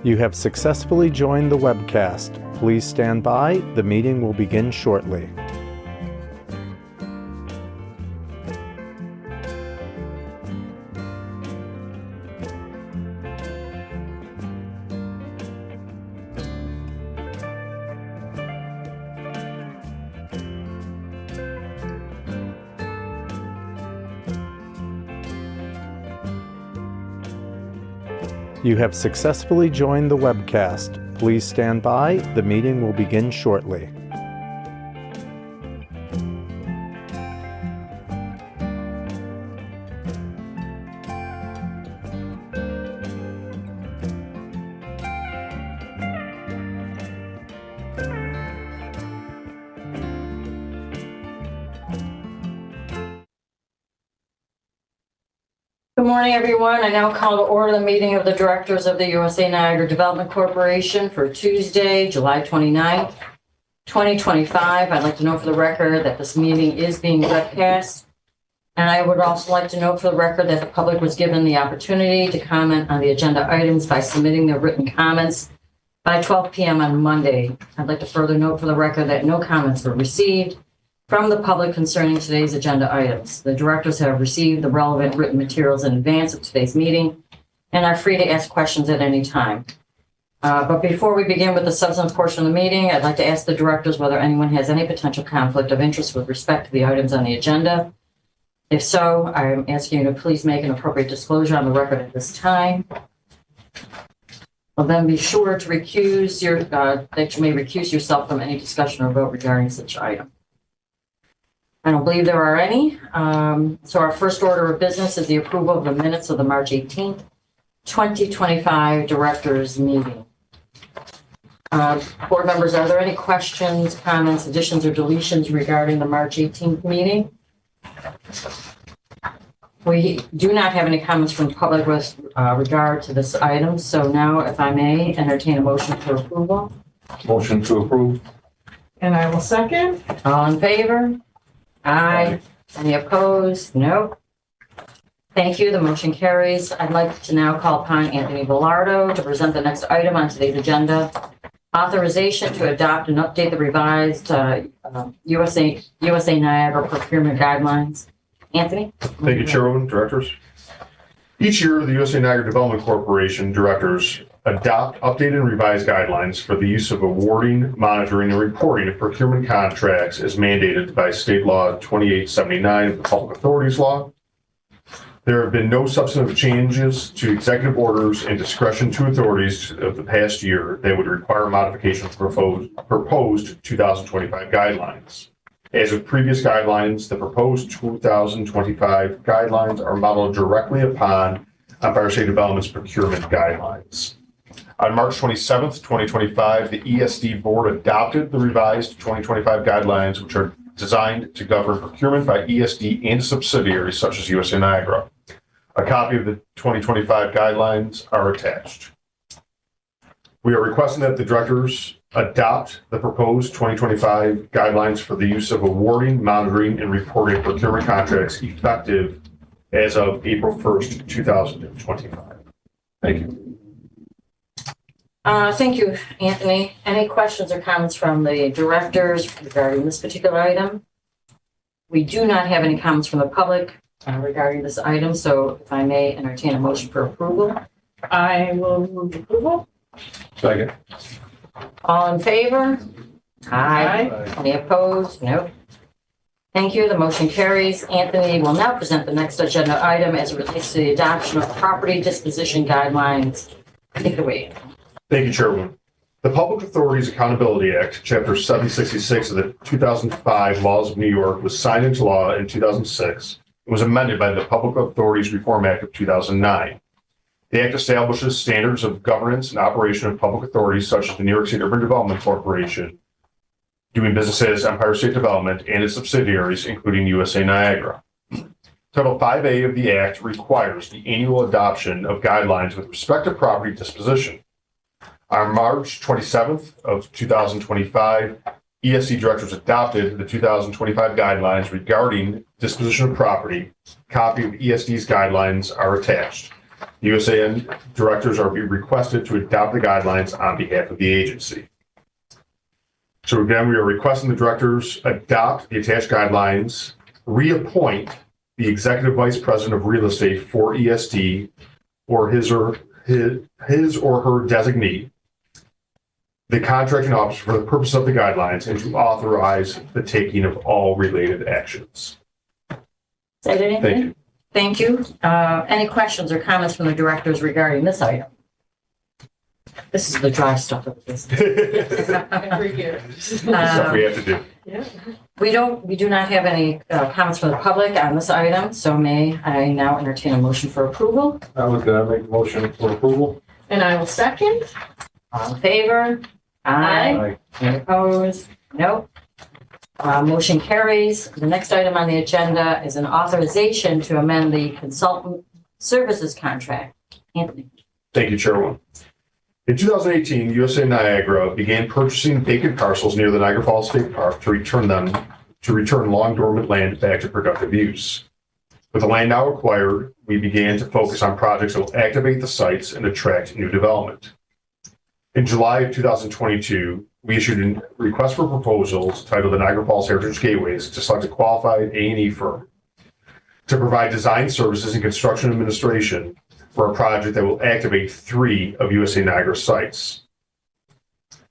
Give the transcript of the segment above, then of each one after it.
You have successfully joined the webcast. Please stand by. The meeting will begin shortly. You have successfully joined the webcast. Please stand by. The meeting will begin shortly. Good morning, everyone. I now call to order the meeting of the directors of the USA Niagara Development Corporation for Tuesday, July 29th, 2025. I'd like to note for the record that this meeting is being webcast. And I would also like to note for the record that the public was given the opportunity to comment on the agenda items by submitting their written comments by 12 p.m. on Monday. I'd like to further note for the record that no comments were received from the public concerning today's agenda items. The directors have received the relevant written materials in advance of today's meeting and are free to ask questions at any time. But before we begin with the substantive portion of the meeting, I'd like to ask the directors whether anyone has any potential conflict of interest with respect to the items on the agenda. If so, I'm asking you to please make an appropriate disclosure on the record at this time. Well, then be sure to that you may recuse yourself from any discussion or vote regarding such item. I don't believe there are any. So our first order of business is the approval of the minutes of the March 18th, 2025 directors meeting. Board members, are there any questions, comments, additions, or deletions regarding the March 18th meeting? We do not have any comments from the public with regard to this item. So now, if I may, entertain a motion for approval. Motion to approve. And I will second. All in favor? Aye. Any opposed? No. Thank you. The motion carries. I'd like to now call upon Anthony Velardo to present the next item on today's agenda. Authorization to adopt and update the revised USA Niagara procurement guidelines. Anthony? Thank you, Chairwoman, directors. Each year, the USA Niagara Development Corporation directors adopt updated and revised guidelines for the use of awarding, monitoring, and reporting of procurement contracts as mandated by State Law 2879 of the Public Authorities Law. There have been no substantive changes to executive orders and discretion to authorities of the past year that would require modification of proposed 2025 guidelines. As with previous guidelines, the proposed 2025 guidelines are modeled directly upon Empire State Development's procurement guidelines. On March 27th, 2025, the ESD board adopted the revised 2025 guidelines, which are designed to govern procurement by ESD and subsidiaries such as USA Niagara. A copy of the 2025 guidelines are attached. We are requesting that the directors adopt the proposed 2025 guidelines for the use of awarding, monitoring, and reporting procurement contracts effective as of April 1st, 2025. Thank you. Thank you, Anthony. Any questions or comments from the directors regarding this particular item? We do not have any comments from the public regarding this item, so if I may entertain a motion for approval. I will move approval. Second. All in favor? Aye. Aye. Any opposed? No. Thank you. The motion carries. Anthony will now present the next agenda item as it relates to the adoption of property disposition guidelines. Take it away. Thank you, Chairwoman. The Public Authorities Accountability Act, Chapter 766 of the 2005 Laws of New York, was signed into law in 2006 and was amended by the Public Authorities Reform Act of 2009. The Act establishes standards of governance and operation of public authorities such as the New York State Urban Development Corporation, doing business as Empire State Development and its subsidiaries, including USA Niagara. Title 5A of the Act requires the annual adoption of guidelines with respect to property disposition. On March 27th of 2025, ESD directors adopted the 2025 guidelines regarding disposition of property. A copy of ESD's guidelines are attached. USAN directors are being requested to adopt the guidelines on behalf of the agency. So again, we are requesting the directors adopt the attached guidelines, reappoint the executive vice president of real estate for ESD or his or her designee, the contracting officer for the purpose of the guidelines, and to authorize the taking of all related actions. Is that anything? Thank you. Thank you. Any questions or comments from the directors regarding this item? This is the dry stuff of the business. Every year. Stuff we have to do. Yeah. We do not have any comments from the public on this item, so may I now entertain a motion for approval? I would make a motion for approval. And I will second. All in favor? Aye. Any opposed? Nope. Motion carries. The next item on the agenda is an authorization to amend the consultant services contract. Anthony. Thank you, Chairwoman. In 2018, USA Niagara began purchasing vacant parcels near the Niagara Falls State Park to return long dormant land back to productive use. With the land now acquired, we began to focus on projects that will activate the sites and attract new development. In July of 2022, we issued a request for proposals titled the Niagara Falls Heritage Gateways to select a qualified A&E firm to provide design services and construction administration for a project that will activate 3 of USA Niagara's sites.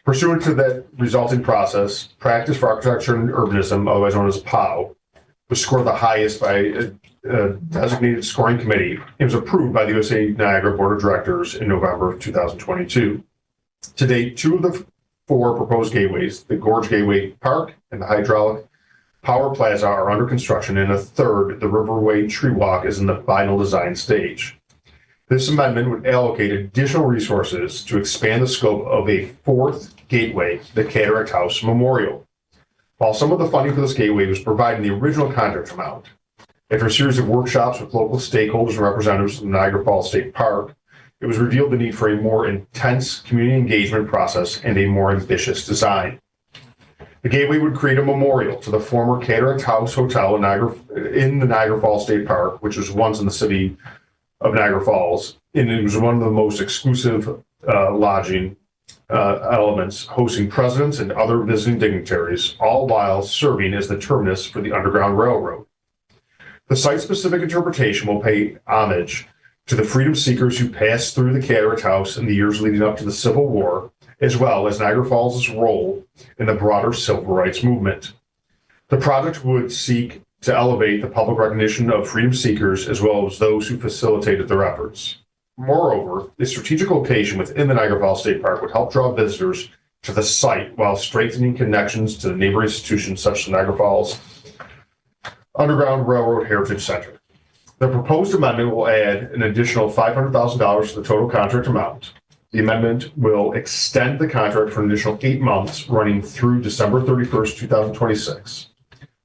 Pursuant to that resulting process, Practice for Architecture and Urbanism, otherwise known as POW, was scored the highest by a designated scoring committee. It was approved by the USA Niagara Board of Directors in November of 2022. To date, 2 of the 4 proposed gateways, the Gorge Gateway Park and the Hydraulic Power Plaza, are under construction, and a third, the Riverway Tree Walk, is in the final design stage. This amendment would allocate additional resources to expand the scope of a 4th gateway, the Cataract House Memorial. While some of the funding for this gateway was provided in the original contract amount, after a series of workshops with local stakeholders and representatives of the Niagara Falls State Park, it was revealed the need for a more intense community engagement process and a more ambitious design. The gateway would create a memorial to the former Cataract House Hotel in the Niagara Falls State Park, which was once in the city of Niagara Falls, and it was one of the most exclusive lodging elements, hosting presidents and other visiting dignitaries, all while serving as the terminus for the Underground Railroad. The site-specific interpretation will pay homage to the freedom seekers who passed through the Cataract House in the years leading up to the Civil War, as well as Niagara Falls' role in the broader civil rights movement. The project would seek to elevate the public recognition of freedom seekers as well as those who facilitated their efforts. Moreover, the strategic location within the Niagara Falls State Park would help draw visitors to the site while strengthening connections to the neighboring institutions such as Niagara Falls Underground Railroad Heritage Center. The proposed amendment will add an additional $500,000 to the total contract amount. The amendment will extend the contract for an additional 8 months, running through December 31st, 2026.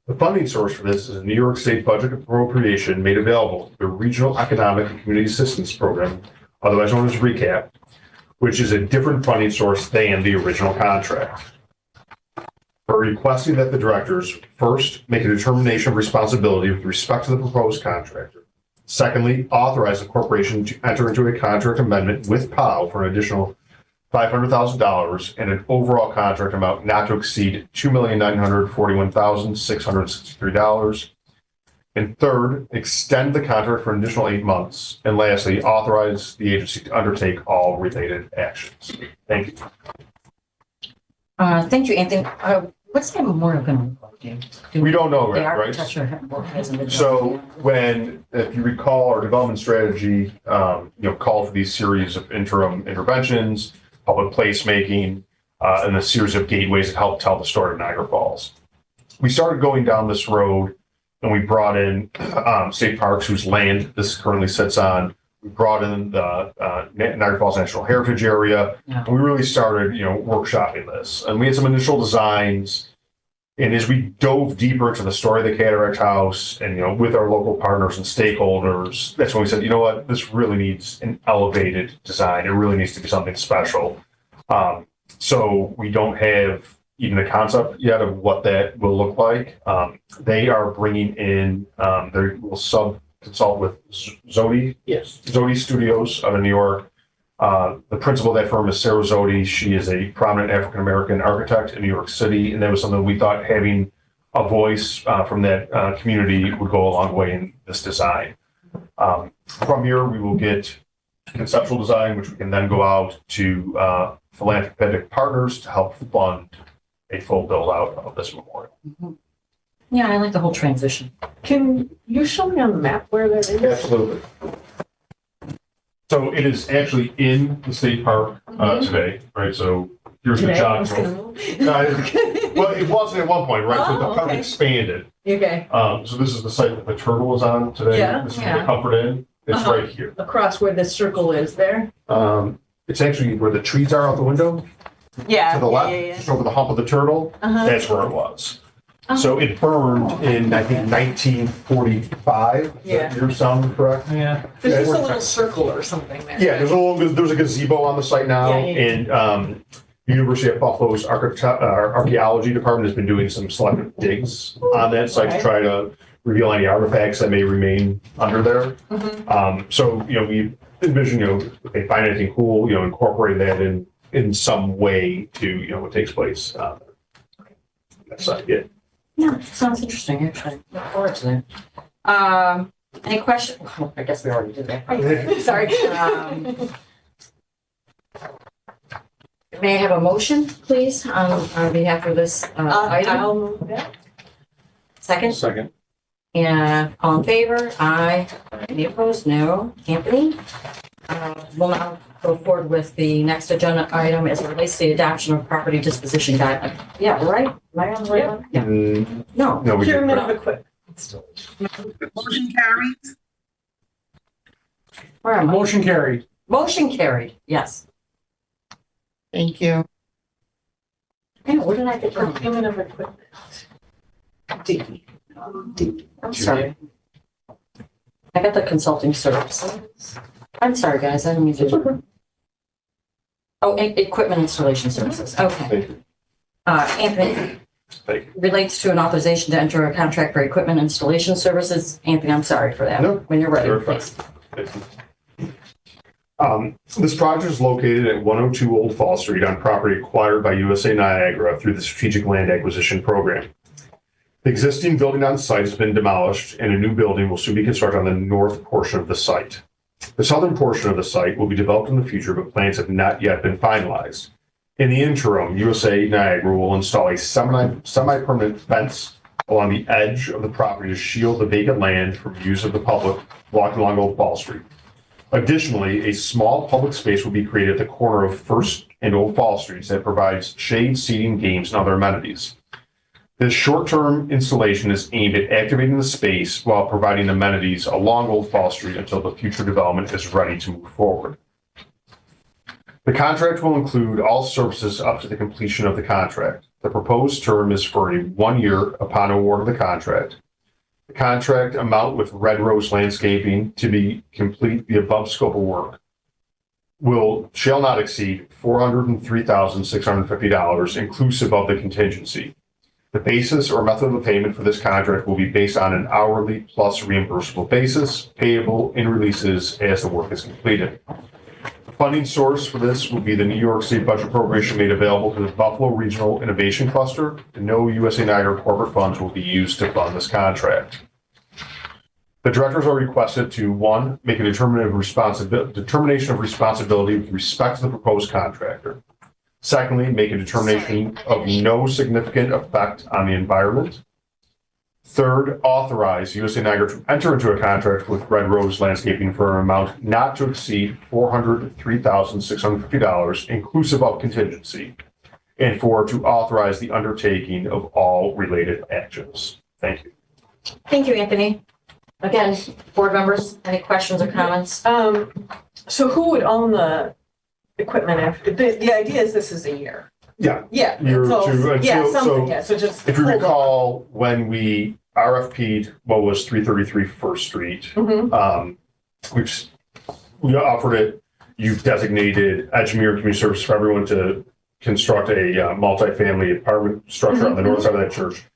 The funding source for this is a New York State budget appropriation made available through the Regional Economic and Community Assistance Program, otherwise known as RECAP, which is a different funding source than the original contract. We're requesting that the directors, first, make a determination of responsibility with respect to the proposed contractor. Secondly, authorize the corporation to enter into a contract amendment with POW for an additional $500,000 and an overall contract amount not to exceed $2,941,663. And third, extend the contract for an additional 8 months. And lastly, authorize the agency to undertake all related actions. Thank you. Thank you, Anthony. What's that memorial going to look like, Dave? We don't know The yet, right? architecture hasn't been done. So if you recall, our development strategy, called for these series of interim interventions, public placemaking, and a series of gateways that help tell the story of Niagara Falls. We started going down this road, and we brought in state parks whose land this currently sits on. We brought in the Niagara Falls National Heritage Area, and we really started, workshopping this. And we had some initial designs. And as we dove deeper into the story of the Cataract House and, with our local partners and stakeholders, that's when we said, you know what, this really needs an elevated design. It really needs to be something special. So we don't have even a concept yet of what that will look like. They are bringing in, they will consult with Zodi Yes. Studios out of New York. The principal of that firm is Sarah Zodi. She is a prominent African-American architect in New York City, and that was something we thought having a voice from that community would go a long way in this design. From here, we will get conceptual design, which we can then go out to philanthropic partners to help fund a full build out of this memorial. Yeah, I like the whole transition. Can you show me on the map where that is? Absolutely. So it is actually in the state park today, right? So here's the Today? I John. was gonna move. Well, it wasn't at one point, right? So the Oh, park okay. expanded. Okay, So this is the site that the turtle is on today. Yeah. This is Yeah. the Comfort Inn. It's Uh-huh. right here. across where the circle is there? It's actually where the trees are out the window Yeah. to the left, just over the hump of the turtle. Uh-huh. That's where it was. So it burned in, I think, 1945. Yeah. Your sound correct? Yeah. There's just a little circle or something there. Yeah, there's a gazebo on the site now, Yeah, yeah, and University of Buffalo's archaeology department has been doing some selective digs on that site to Okay. try to reveal any artifacts that may remain under there. Mhm. So we envision, if they find anything cool, incorporate that in some way to what takes place. That site, yeah. Yeah, sounds interesting, actually. Look forward to that. Any questions? Well, I guess we already did that. Sorry. May I have a motion, please, on behalf of this item? I'll move that. Second? Second. And all in favor? Aye. Any opposed? No. Anthony? We'll now go forward with the next agenda item as it relates to the adoption of property disposition guidelines. Yeah, right? Am I on the right one? Yeah. No. No, we Pyramid did. of equipment. Motion carries. Where am I? Motion carried. Motion carried, yes. Thank you. Hey, where did I get from? Procurement of equipment. D. I'm sorry. I got the consulting services. I'm sorry, guys, I didn't mean to. Oh, equipment installation services, okay. Thank you. Anthony, Thank you. relates to an authorization to enter a contract for equipment installation services. Anthony, I'm sorry for that. No, When you're ready, you're fine. please. Thank you. This project is located at 102 Old Fall Street on property acquired by USA Niagara through the Strategic Land Acquisition Program. The existing building on site has been demolished and a new building will soon be constructed on the north portion of the site. The southern portion of the site will be developed in the future, but plans have not yet been finalized. In the interim, USA Niagara will install a semi-permanent fence along the edge of the property to shield the vacant land from use of the public walking along Old Fall Street. Additionally, a small public space will be created at the corner of First and Old Fall Streets that provides shade, seating, games, and other amenities. This short-term installation is aimed at activating the space while providing amenities along Old Fall Street until the future development is ready to move forward. The contract will include all services up to the completion of the contract. The proposed term is for 1 year upon award of the contract. The contract amount with Red Rose Landscaping to be complete the above scope of work shall not exceed $403,650 inclusive of the contingency. The basis or method of payment for this contract will be based on an hourly plus reimbursable basis, payable in releases as the work is completed. The funding source for this will be the New York State budget appropriation made available to the Buffalo Regional Innovation Cluster, and no USA Niagara corporate funds will be used to fund this contract. The directors are requested to, 1, make a determination of responsibility with respect to the proposed contractor. Secondly, make a determination of no significant effect on the environment. Third, authorize USA Niagara to enter into a contract with Red Rose Landscaping for an amount not to exceed $403,650 inclusive of contingency. And 4, to authorize the undertaking of all related actions. Thank you. Thank you, Anthony. Again, board members, any questions or comments? So who would own the equipment after, the idea is this is a year. Yeah. Yeah. Year so- two, Yeah, until- something, so yeah, so just. If you hold on. recall, when we RFP'd what was 333 First Street, Mhm. we offered it. You've designated Edgemere Community Services for everyone to construct a multifamily apartment structure on the north side of that church.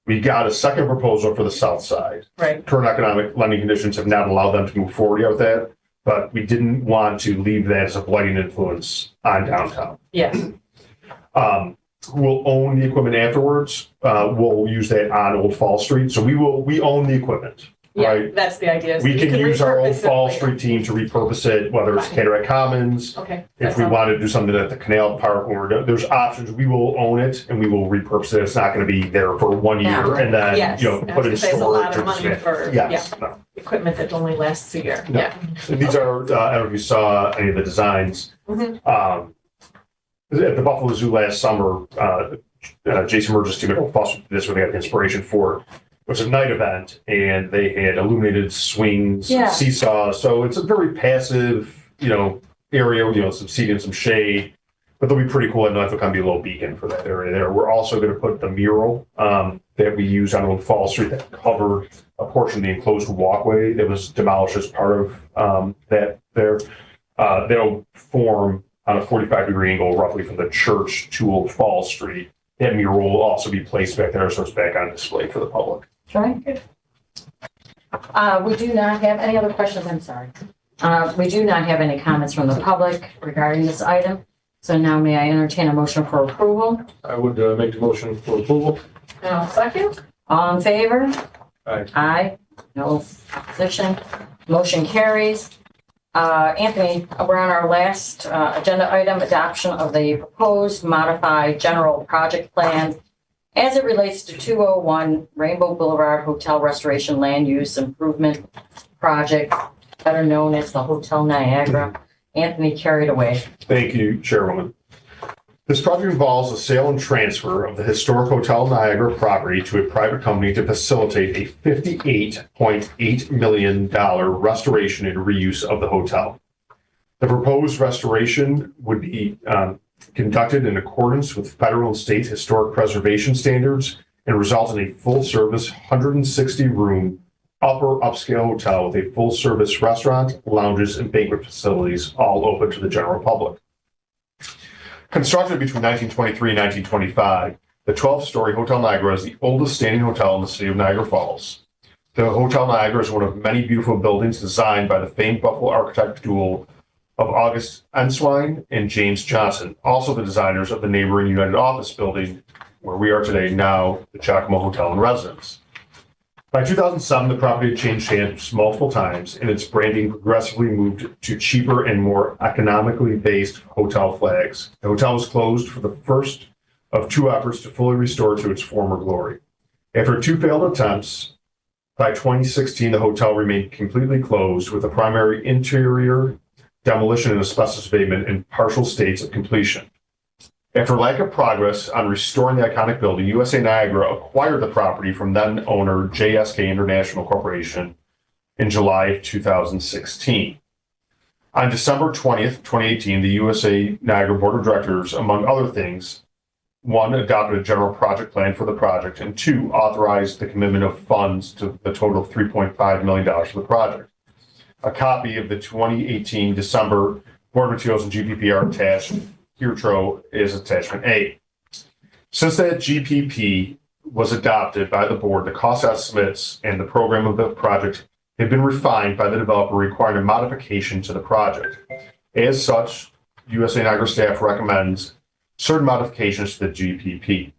We got a second proposal for the south side. Right. Current economic lending conditions have not allowed them to move forward yet with that, but we didn't want to leave that as a blighting influence on downtown. Yes. We'll own the equipment afterwards. We'll use that on Old Fall Street. So we own the equipment, Yeah, right? that's the idea. is We you can use our Old repurpose it Fall later. Street team to repurpose it, whether it's Fine. Cataract Commons. Okay. If we want to do something at the Canal Park, when we're done, there's options. We will own it and we will repurpose it. It's not going to be there for 1 year Yeah. and then, Yes. you know, I was put it in gonna say it's a lot storage. of or money dismantle. for- Yes. No. Equipment that only lasts a year. No. Yeah. And these are, I don't know if you saw any of the designs. Mhm. At the Buffalo Zoo last summer, Jason Burgess team at Foster did this where they got the inspiration for it. It was a night event and they had illuminated swings, Yeah. seesaws. So it's a very passive, area, some seating, some shade. But they'll be pretty cool. And they'll kind of be a little beacon for that area there. We're also going to put the mural that we use on Old Fall Street that covered a portion of the enclosed walkway that was demolished as part of that there. They'll form on a 45-degree angle roughly from the church to Old Fall Street. That mural will also be placed back there, so it's back on display for the public. Right. We do not have any other questions, I'm sorry. We do not have any comments from the public regarding this item. So now may I entertain a motion for approval? I would make the motion for approval. Now, second? All in favor? Aye. Aye. No opposition. Motion carries. Anthony, we're on our last agenda item, adoption of the proposed modified general project plan as it relates to 201 Rainbow Boulevard Hotel Restoration Land Use Improvement Project, better known as the Hotel Niagara. Anthony, carried away. Thank you, Chairwoman. This project involves the sale and transfer of the historic Hotel Niagara property to a private company to facilitate a $58.8 million restoration and reuse of the hotel. The proposed restoration would be conducted in accordance with federal and state historic preservation standards and result in a full-service 160-room upper upscale hotel with a full-service restaurant, lounges, and banquet facilities, all open to the general public. Constructed between 1923 and 1925, the 12-story Hotel Niagara is the oldest standing hotel in the city of Niagara Falls. The Hotel Niagara is one of many beautiful buildings designed by the famed Buffalo architect duo of August Enswine and James Johnson, also the designers of the neighboring United Office building, where we are today, now the Giacomo Hotel and Residence. By 2007, the property had changed hands multiple times, and its branding progressively moved to cheaper and more economically based hotel flags. The hotel was closed for the first of two efforts to fully restore to its former glory. After two failed attempts, by 2016, the hotel remained completely closed, with the primary interior demolition and asbestos abatement in partial states of completion. After lack of progress on restoring the iconic building, USA Niagara acquired the property from then owner JSK International Corporation in July of 2016. On December 20th, 2018, the USA Niagara Board of Directors, among other things, one, adopted a general project plan for the project, and two, authorized the commitment of funds to the total of $3.5 million for the project. A copy of the 2018 December Board Materials and GPP are attached. Here is attachment A. Since that GPP was adopted by the board, the cost estimates and the program of the project have been refined by the developer, requiring a modification to the project. As such, USA Niagara staff recommends certain modifications to the GPP.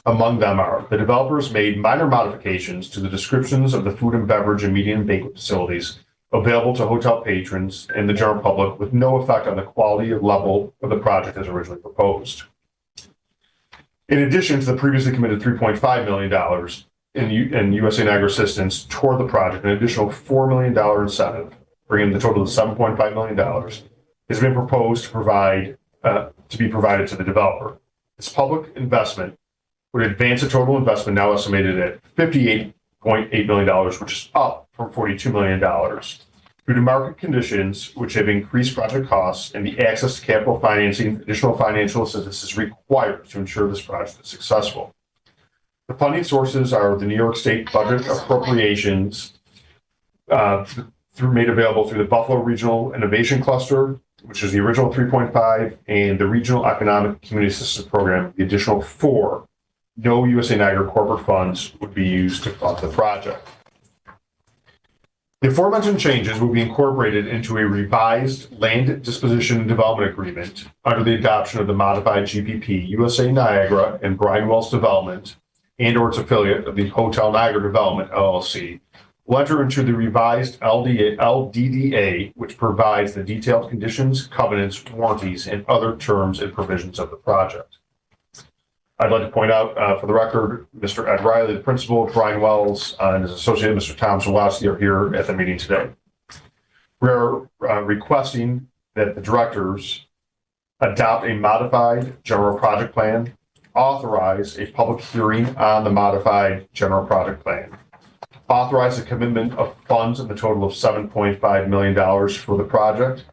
Among them are the developers made minor modifications to the descriptions of the food and beverage and meeting and banquet facilities available to hotel patrons and the general public, with no effect on the quality or level of the project as originally proposed. In addition to the previously committed $3.5 million in USA Niagara assistance toward the project, an additional $4 million incentive, bringing the total to $7.5 million, has been proposed to be provided to the developer. This public investment would advance the total investment, now estimated at $58.8 million, which is up from $42 million. Due to market conditions, which have increased project costs, and the access to capital financing, additional financial assistance is required to ensure this project is successful. The funding sources are the New York State budget appropriations made available through the Buffalo Regional Innovation Cluster, which is the original 3.5, and the Regional Economic Community Assistance Program, the additional 4 no USA Niagara corporate funds would be used to fund the project. The aforementioned changes will be incorporated into a revised land disposition and development agreement under the adoption of the modified GPP USA Niagara and Brian Wells Development and/or its affiliate of the Hotel Niagara Development LLC will enter into the revised LDDA, which provides the detailed conditions, covenants, warranties, and other terms and provisions of the project. I'd like to point out, for the record, Mr. Ed Riley, the principal, Brian Wells, and his associate, Mr. Tom Zawadzki, are here at the meeting today. We're requesting that the directors adopt a modified general project plan, authorize a public hearing on the modified general project plan, authorize a commitment of funds in the total of $7.5 million for the project,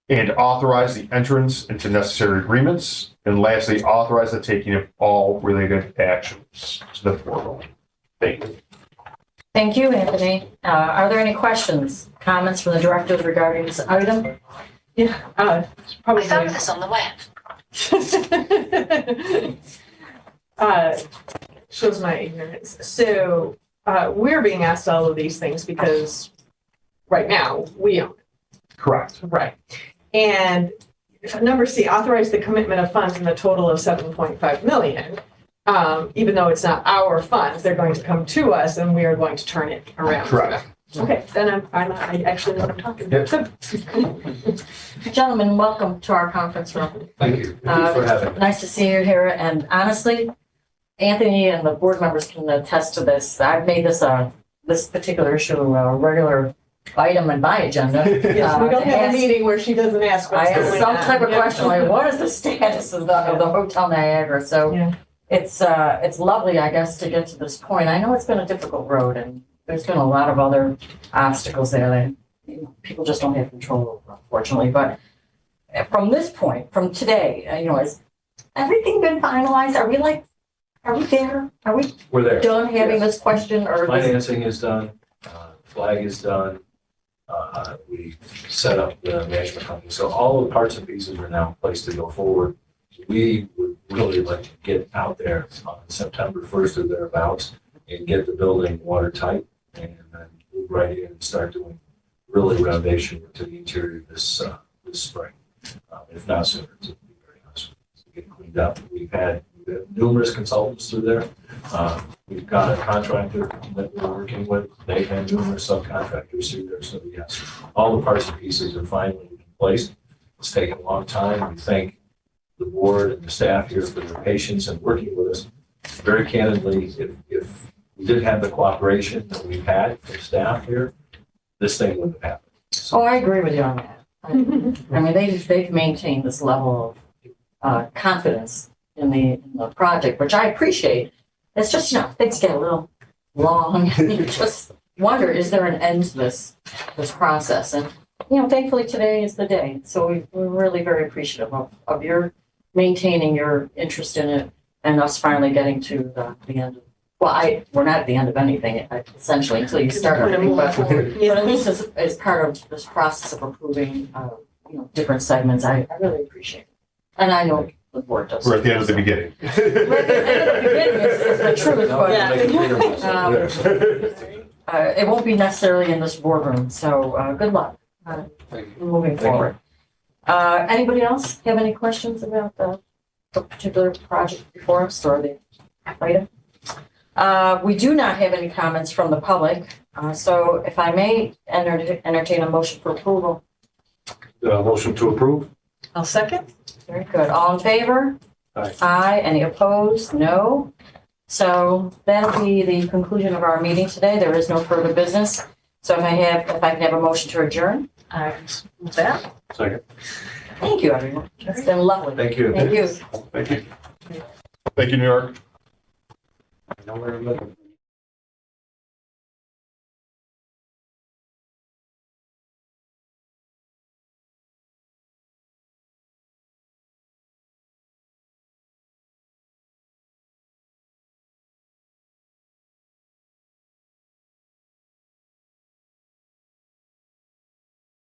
and authorize the entrance into necessary agreements. And lastly, authorize the taking of all related actions to the foregoing. Thank you. Thank you, Anthony. Are there any questions, comments from the directors regarding this item? Yeah, probably. I found this on the web. Shows my ignorance. So we're being asked all of these things because right now we own it. Correct. Right. And number C, authorize the commitment of funds in the total of 7.5 million. Even though it's not our funds, they're going to come to us and we are going to turn it around. Correct. Okay, then I actually know what I'm talking about. Good. Gentlemen, welcome to our conference room. Thank you. Thanks for having me. Nice to see you here. And honestly, Anthony and the board members can attest to this. I've made this particular issue a regular item in my agenda. Yes, we don't to have ask- a meeting where she doesn't ask I what's asked going some on. type of Yeah. question like, what is the status of the Hotel Niagara? So Yeah. it's lovely, I guess, to get to this point. I know it's been a difficult road and there's been a lot of other obstacles there that people just don't have control over, unfortunately. But from this point, from today, has everything been finalized? Are we there? Are we We're there. done having Yes. this question or this? Financing is done, flag is done. We set up the management company. So all the parts and pieces are now in place to go forward. We would really like to get out there on September 1st or thereabouts and get the building watertight and then move right in and start doing really renovation to the interior this spring. If not sooner, to be very honest with you, to get cleaned up. We've had numerous consultants through there. We've got a contractor that we're working with. They've had numerous subcontractors through there. So yes, all the parts and pieces are finally in place. It's taken a long time. We thank the board and the staff here for their patience and working with us. Very candidly, if we didn't have the cooperation that we've had from staff here, this thing wouldn't have happened. Oh, I agree with you on that. I mean, they've maintained this level of confidence in the project, which I appreciate. It's just, things get a little long. You just wonder, is there an end to this process? And, thankfully today is the day. So we're really very appreciative of your maintaining your interest in it and us finally getting to the end of, we're not at the end of anything, essentially, until you start everything. But at least as part of this process of approving, different segments, I really appreciate it. And I know the board does. We're at the end of the beginning. We're at the end of the beginning is the truth, but it won't be necessarily in this boardroom, so good luck moving forward. Anybody else have any questions about the particular project before us or the item? We do not have any comments from the public, so if I may entertain a motion for approval. Motion to approve? I'll second. Very good. All in favor? Aye. Aye. Any opposed? No. So that'll be the conclusion of our meeting today. There is no further business. So if I can have a motion to adjourn. With that. Second. Thank you, everyone. It's been lovely. Thank you. Thank you. Thank you. Thank you, New York. I know where I'm looking.